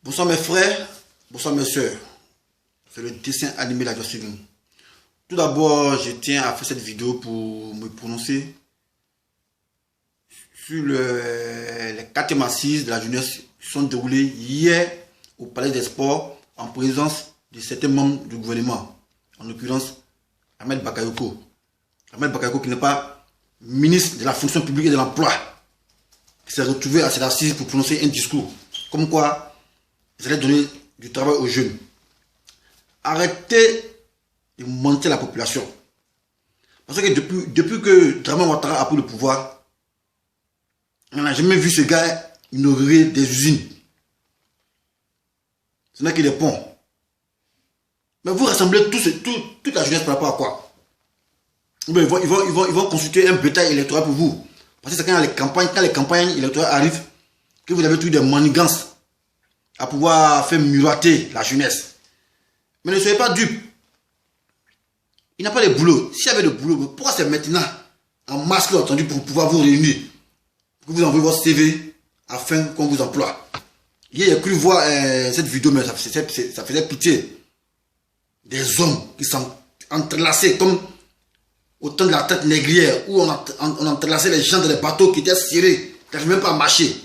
Bonsoir mes frères, bonsoir mes soeurs. C'est le dessin animé La Joie sur nous. Tout d'abord, je tiens à faire cette vidéo pour me prononcer sur les 4e assises de la jeunesse qui sont déroulées hier au Palais des Sports en présence de certains membres du gouvernement, en l'occurrence Ahmed Bakayoko. Ahmed Bakayoko qui n'est pas ministre de la fonction publique et de l'emploi, qui s'est retrouvé à cette assise pour prononcer un discours comme quoi ils allaient donner du travail aux jeunes. Arrêtez de mentir à la population. Parce que depuis que Dramane Ouattara a pris le pouvoir, on n'a jamais vu ce gars inaugurer des usines. Ce n'est que des ponts. Mais vous rassemblez toute la jeunesse par rapport à quoi? Ils vont consulter un bétail électoral pour vous. Parce que c'est quand les campagnes électorales arrivent que vous avez tous des manigances à pouvoir faire miroiter la jeunesse. Mais ne soyez pas dupes. Il n'a pas de boulot. S'il y avait de boulot, pourquoi c'est maintenant en masse qu'il a entendu pour pouvoir vous réunir, pour que vous envoyez votre CV afin qu'on vous emploie? Hier, j'ai cru voir cette vidéo, mais ça faisait pitié. Des hommes qui sont entrelacés comme au temps de la traite négrière, où on entrelaçait les gens dans les bateaux qui étaient serrés, qui n'arrivaient même pas à marcher.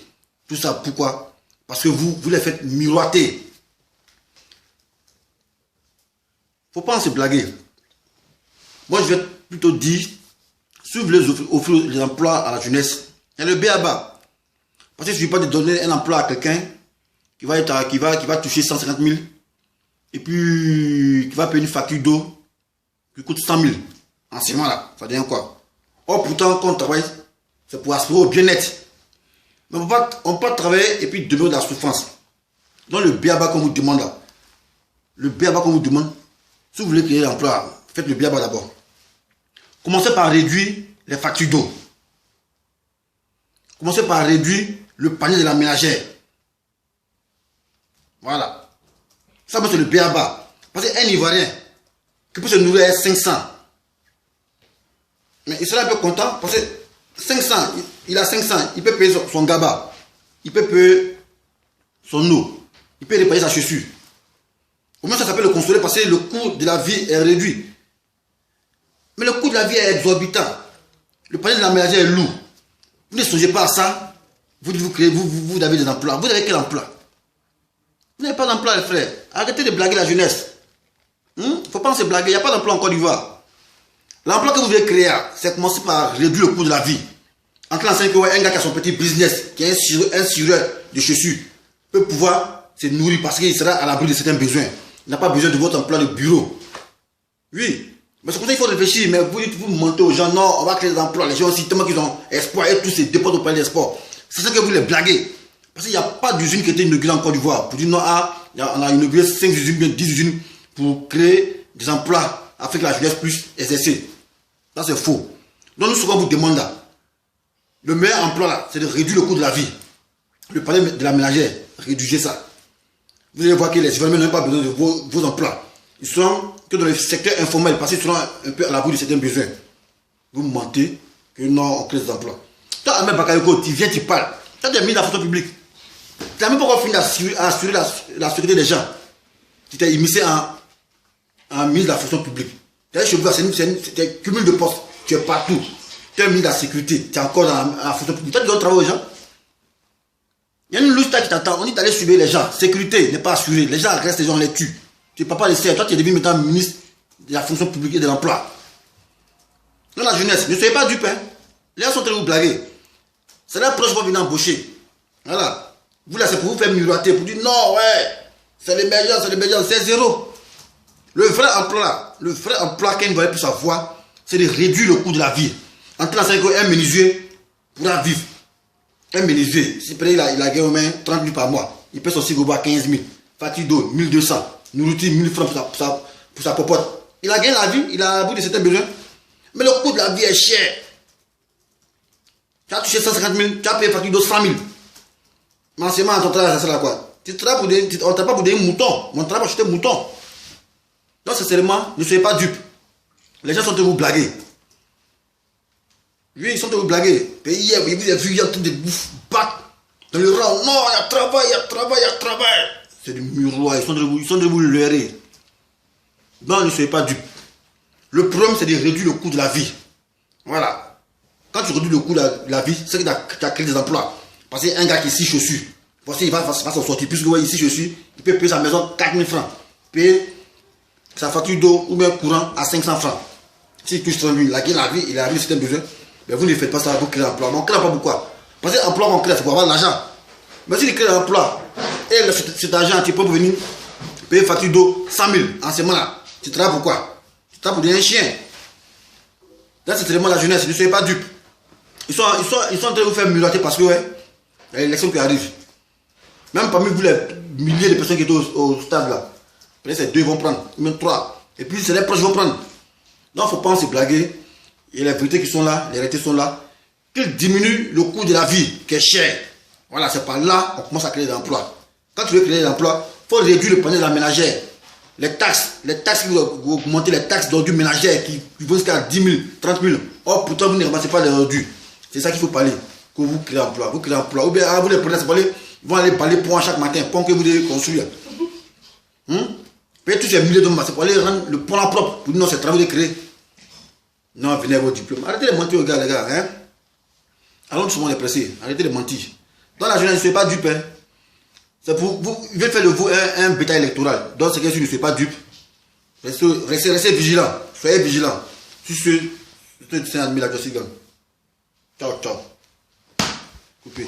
Tout ça, pourquoi? Parce que vous les faites miroiter. Faut pas en se blaguer. Moi, je vais plutôt dire, si vous voulez offrir des emplois à la jeunesse, il y a le B.A.B.A. Parce que je ne suis pas de donner un emploi à quelqu'un qui va toucher 150 000 et puis qui va payer une facture d'eau qui coûte 100 000. En ce moment-là, ça devient quoi? Or, pourtant, quand on travaille, c'est pour aspirer au bien-être. Mais on ne peut pas travailler et puis demeurer de la souffrance. Donc, le B.A.B.A. qu'on vous demande là, le B.A.B.A. qu'on vous demande, si vous voulez créer l'emploi, faites le B.A.B.A. d'abord. Commencez par réduire les factures d'eau. Commencez par réduire le panier de la ménagère. Voilà. Ça, c'est le B.A.B.A. Parce qu'un Ivoirien qui peut se nourrir à 500, mais il sera un peu content parce que 500, il a 500, il peut payer son gaba, il peut payer son eau, il peut réparer sa chaussure. Au moins ça s'appelle le consoler parce que le coût de la vie est réduit. Mais le coût de la vie est exorbitant. Le panier de la ménagère est lourd. Vous ne songez pas à ça. Vous avez des emplois. Vous avez quel emploi? Vous n'avez pas d'emploi, les frères. Arrêtez de blaguer la jeunesse. Il ne faut pas se blaguer. Il n'y a pas d'emploi en Côte d'Ivoire. L'emploi que vous voulez créer, c'est commencer par réduire le coût de la vie. En classe 5, un gars qui a son petit business, qui est un cireur de chaussures, peut pouvoir se nourrir parce qu'il sera à l'abri de certains besoins. Il n'a pas besoin de votre emploi de bureau. Oui. Mais c'est pour ça qu'il faut réfléchir. Mais vous mentez aux gens, non, on va créer des emplois. Les gens aussi, tellement qu'ils ont espoir et tous ces déportent au palais des sports. C'est ça que vous les blaguez. Parce qu'il n'y a pas d'usine qui a été inaugurée en Côte d'Ivoire. Pour dire non, on a inauguré 5 usines, bien 10 usines pour créer des emplois afin que la jeunesse puisse exercer. Ça, c'est faux. Donc, nous, ce qu'on vous demande là, le meilleur emploi là, c'est de réduire le coût de la vie. Le panier de la ménagère, réduisez ça. Vous allez voir que les Ivoiriens n'ont pas besoin de vos emplois. Ils sont que dans le secteur informel, parce qu'ils seront un peu à l'abri de certains besoins. Vous mentez que non, on crée des emplois. Toi, Ahmed Bakayoko, tu viens, tu parles. Tu as des ministres de la fonction publique. Tu n'as même pas encore fini à assurer la sécurité des gens. Tu t'es immiscé en ministre de la fonction publique. C'est un cumul de postes. Tu es partout. Tu es un ministre de la sécurité. Tu es encore dans la fonction publique. Tu as besoin de travailler aux gens. Il y a une louche qui t'attend. On dit d'aller suivre les gens. Sécurité n'est pas assurée. Les gens restent, les gens les tuent. Tu ne peux pas laisser. Toi, tu es devenu maintenant ministre de la fonction publique et de l'emploi. Non, la jeunesse, ne soyez pas dupes. Les gens sont en train de vous blaguer. C'est là proche vont venir embaucher. Voilà. Vous là, c'est pour vous faire miroiter, pour dire non, ouais, c'est l'émergence, c'est zéro. Le vrai emploi là, le vrai emploi qu'un Ivoirien puisse avoir, c'est de réduire le coût de la vie. En tant qu'un menuisier pourra vivre. Un menuisier, si il a gagné au moins 30 000 par mois, il peut sortir au bas 15 000. Facture d'eau, 1200. Nourriture, 1000 francs pour sa popote. Il a gagné la vie, il a à bout de certains besoins. Mais le coût de la vie est cher. Tu as touché 150 000, tu as payé facture d'eau 100 000. Mais en ce moment, ton travail, ça sert à quoi? On ne travaille pas pour des moutons, on travaille pour acheter des moutons. Donc, sincèrement, ne soyez pas dupes. Les gens sont de vous blaguer. Oui, ils sont de vous blaguer. Et hier, vous avez vu, il y a tout des bouffes battre dans le rang. Non, il y a travail, il y a travail, il y a travail. c'est du miroir. Ils sont de vous leurrer. Non, ne soyez pas dupes. Le problème, c'est de réduire le coût de la vie. Voilà. Quand tu réduis le coût de la vie, c'est que tu as créé des emplois. Parce qu'un gars qui est 6 chaussures, voici, il va s'en sortir. Puisque ouais, ici, je suis, il peut payer sa maison 4 000 francs. Payer sa facture d'eau ou bien courant à 500 francs. S'il touche 30 000, la vie, il a un certain besoin. Mais vous ne faites pas ça, vous créez un emploi. Mais on crée pas pourquoi? Parce que l'emploi qu'on crée, c'est pour avoir de l'argent. Mais si tu crées un emploi, et cet argent, tu peux venir payer une facture d'eau 100 000 en ce moment-là. Tu travailles pour quoi? Tu travailles pour devenir un chien. Là, c'est vraiment la jeunesse, ne soyez pas dupes. Ils sont en train de vous faire miroiter parce que, ouais, il y a l'élection qui arrive. Même parmi vous, les milliers de personnes qui étaient au stade là, peut-être c'est 2 vont prendre, même 3. Et puis c'est les proches qui vont prendre. Donc il ne faut pas se blaguer. Il y a les vérités qui sont là, les réalités sont là. Qu'ils diminuent le coût de la vie, qui est cher. Voilà, c'est par là qu'on commence à créer des emplois. Quand tu veux créer des emplois, il faut réduire le panier de la ménagère. Les taxes vous augmentez les taxes d'ordures ménagères qui vont jusqu'à 10 000, 30 000. Or, pourtant, vous ne ramassez pas les ordures. C'est ça qu'il faut parler. Que vous créez un emploi. Vous créez un emploi. Ou bien, vous les prenez, ils vont aller parler pont chaque matin, pont que vous devez construire. Payez tous ces milliers de mois, c'est pour aller rendre le pont là propre. Pour dire non, c'est travail de créer. Non, venez avec vos diplômes. Arrêtez de mentir aux gars, les gars. Hein? Allons souvent les presser. Arrêtez de mentir. Dans la jeunesse, ne soyez pas dupes. Hein? C'est pour vous. Ils veulent faire de vous un bétail électoral. Donc, c'est que si vous ne soyez pas dupes, restez vigilants. Soyez vigilants. Sur ce, c'est un admirateur. Ciao, ciao. Coupé.